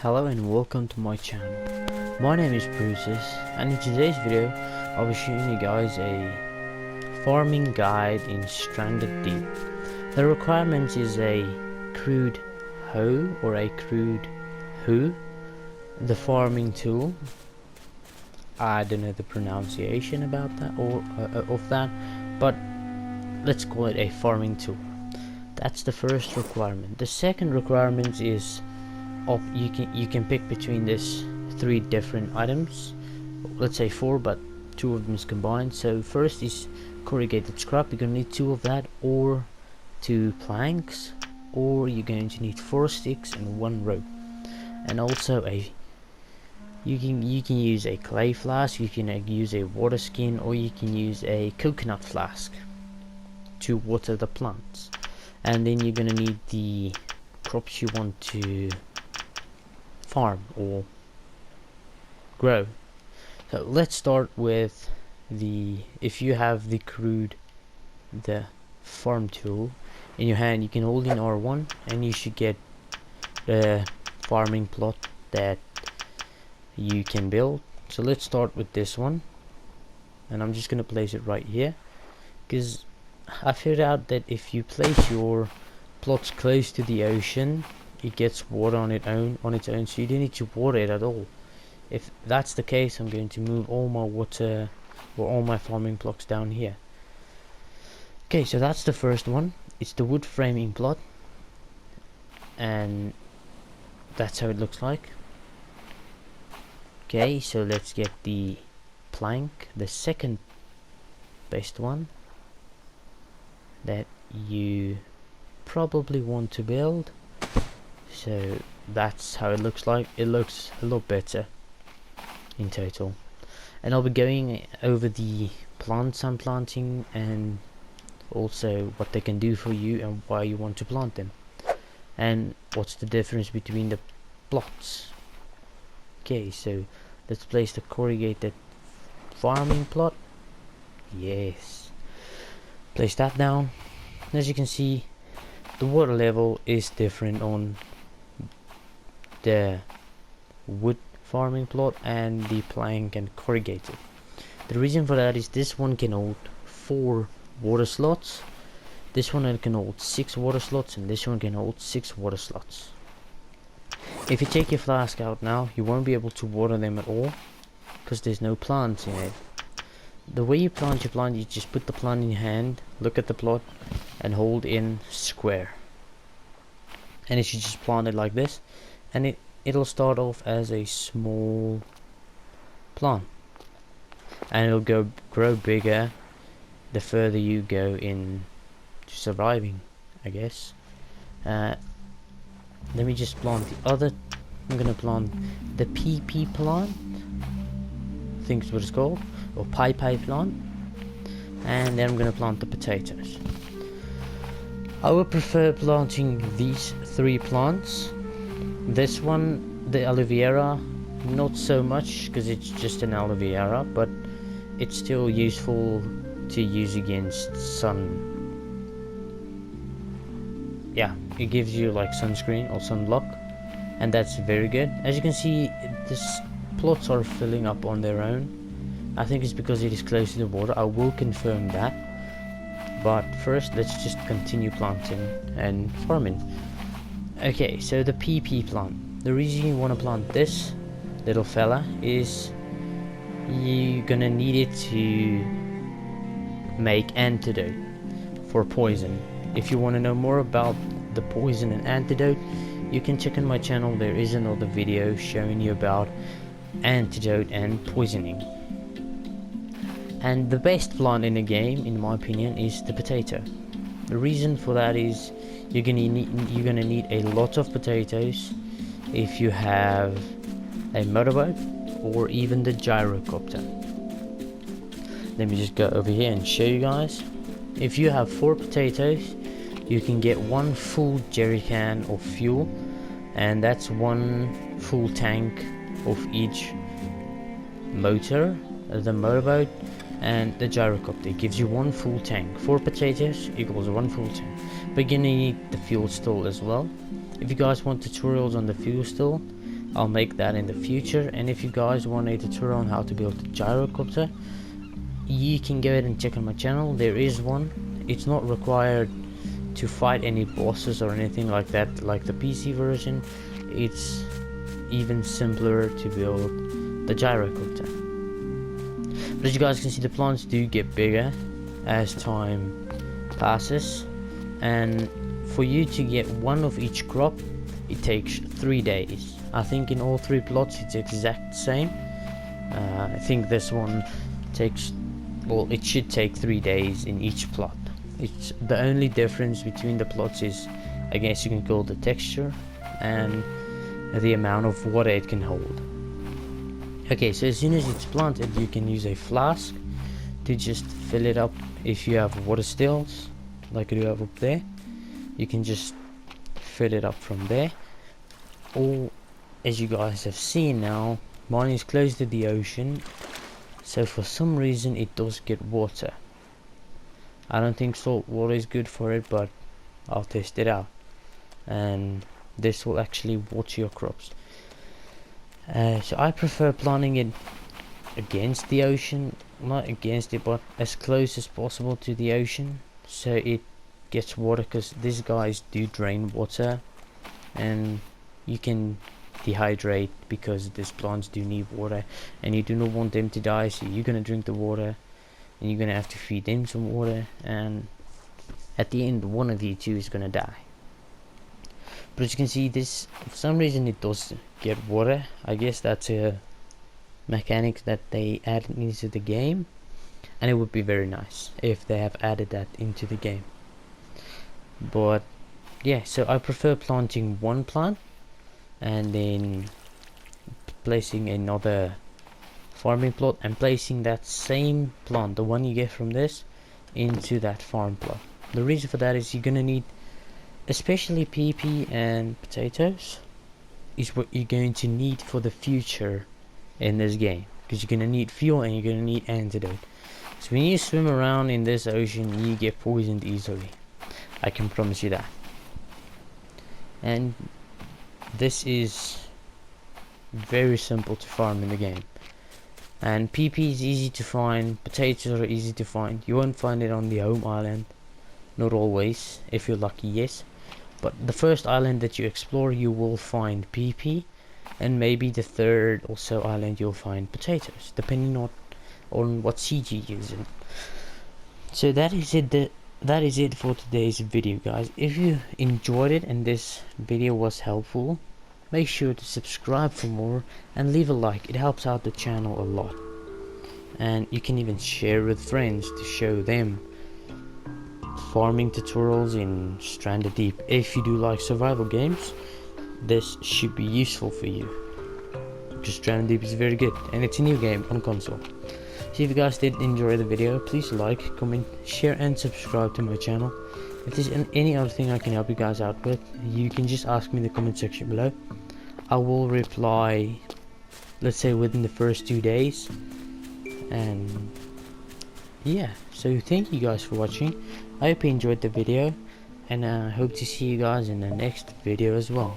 Hello and welcome to my channel. My name is Bruces, and in today's video I'll be showing you guys a farming guide in Stranded Deep. The requirements is a crude hoe or a crude hoe, the farming tool. I don't know the pronunciation about that or of that, but let's call it a farming tool. That's the first requirement. The second requirement is you can pick between this 3 different items, let's say 4, but 2 of them is combined. So first is corrugated scrap. You're gonna need 2 of that, or 2 planks, or you're going to need 4 sticks and 1 rope. And also you can use a clay flask, you can use a water skin, or you can use a coconut flask to water the plants. And then you're gonna need the crops you want to farm or grow. So let's start with if you have the farm tool in your hand, you can hold in R1 and you should get the farming plot that you can build. So let's start with this one, and I'm just gonna place it right here because I figured out that if you place your plots close to the ocean, it gets water on its own, so you don't need to water it at all. If that's the case, I'm going to move all my water or all my farming plots down here. Okay, so that's the first one. It's the wood framing plot, and that's how it looks like. Okay, so let's get the plank, the second best one that you probably want to build. So that's how it looks like. It looks a lot better in total. And I'll be going over the plants I'm planting and also what they can do for you and why you want to plant them, and what's the difference between the plots. Okay, so let's place the corrugated farming plot. Yes, place that down. As you can see, the water level is different on the wood farming plot and the plank and corrugated. The reason for that is this one can hold 4 water slots, this one can hold 6 water slots, and this one can hold 6 water slots. If you take your flask out now, you won't be able to water them at all because there's no plants in it. The way you plant your plant, you just put the plant in your hand, look at the plot and hold in square, and it should just plant it like this, and it'll start off as a small plant and it'll grow bigger the further you go in to surviving, I guess. Let me just plant the other. I'm gonna plant the PP plant, I think is what it's called, or pie plant, and then I'm gonna plant the potatoes. I would prefer planting these 3 plants. This one, the aloe vera, not so much because it's just an aloe vera, but it's still useful to use against sun. Yeah, it gives you like sunscreen or sunblock, and that's very good. As you can see, these plots are filling up on their own. I think it's because it is close to the water. I will confirm that, but first let's just continue planting and farming. Okay, so the PP plant. The reason you want to plant this little fella is you're gonna need it to make antidote for poison. If you want to know more about the poison and antidote, you can check on my channel. There is another video showing you about antidote and poisoning. And the best plant in the game, in my opinion, is the potato. The reason for that is you're gonna need a lot of potatoes if you have a motorboat or even the gyrocopter. Let me just go over here and show you guys. If you have 4 potatoes, you can get 1 full jerry can of fuel, and that's 1 full tank of each motor, the motorboat and the gyrocopter. It gives you 1 full tank. 4 potatoes equals 1 full tank. But you're gonna need the fuel still as well. If you guys want tutorials on the fuel still, I'll make that in the future. And if you guys want a tutorial on how to build a gyrocopter, you can go ahead and check on my channel. There is one. It's not required to fight any bosses or anything like that, like the PC version. It's even simpler to build the gyrocopter. But as you guys can see, the plants do get bigger as time passes, and for you to get one of each crop, it takes 3 days. I think in all 3 plots it's exact same. I think this one takes, well, it should take 3 days in each plot. It's the only difference between the plots is, I guess you can call the texture and the amount of water it can hold. Okay, so as soon as it's planted, you can use a flask to just fill it up. If you have water stills like you have up there, you can just fill it up from there. Or, as you guys have seen now, mine is close to the ocean, so for some reason it does get water. I don't think salt water is good for it, but I'll test it out. And this will actually water your crops. So I prefer planting it against the ocean, not against it, but as close as possible to the ocean, so it gets water, because these guys do drain water and you can dehydrate, because these plants do need water and you do not want them to die, so you're gonna drink the water and you're gonna have to feed them some water, and at the end one of you two is gonna die. But as you can see, this, for some reason it does get water. I guess that's a mechanic that they added into the game, and it would be very nice if they have added that into the game. But yeah, so I prefer planting one plant and then placing another farming plot and placing that same plant, the one you get from this, into that farm plot. The reason for that is you're gonna need, especially PP and potatoes, is what you're going to need for the future in this game, because you're gonna need fuel and you're gonna need antidote. So when you swim around in this ocean, you get poisoned easily. I can promise you that. And this is very simple to farm in the game. And PP is easy to find, potatoes are easy to find. You won't find it on the home island, not always, if you're lucky, yes. But the first island that you explore, you will find PP, and maybe the third or so island you'll find potatoes, depending on what seed you're using. So that is it for today's video, guys. If you enjoyed it and this video was helpful, make sure to subscribe for more and leave a like. It helps out the channel a lot, and you can even share with friends to show them farming tutorials in Stranded Deep. If you do like survival games, this should be useful for you, because Stranded Deep is very good and it's a new game on console. So if you guys did enjoy the video, please like, comment, share and subscribe to my channel. If there's any other thing I can help you guys out with, you can just ask me in the comment section below. I will reply, let's say, within the first 2 days. And yeah, so thank you guys for watching. I hope you enjoyed the video, and I hope to see you guys in the next video as well.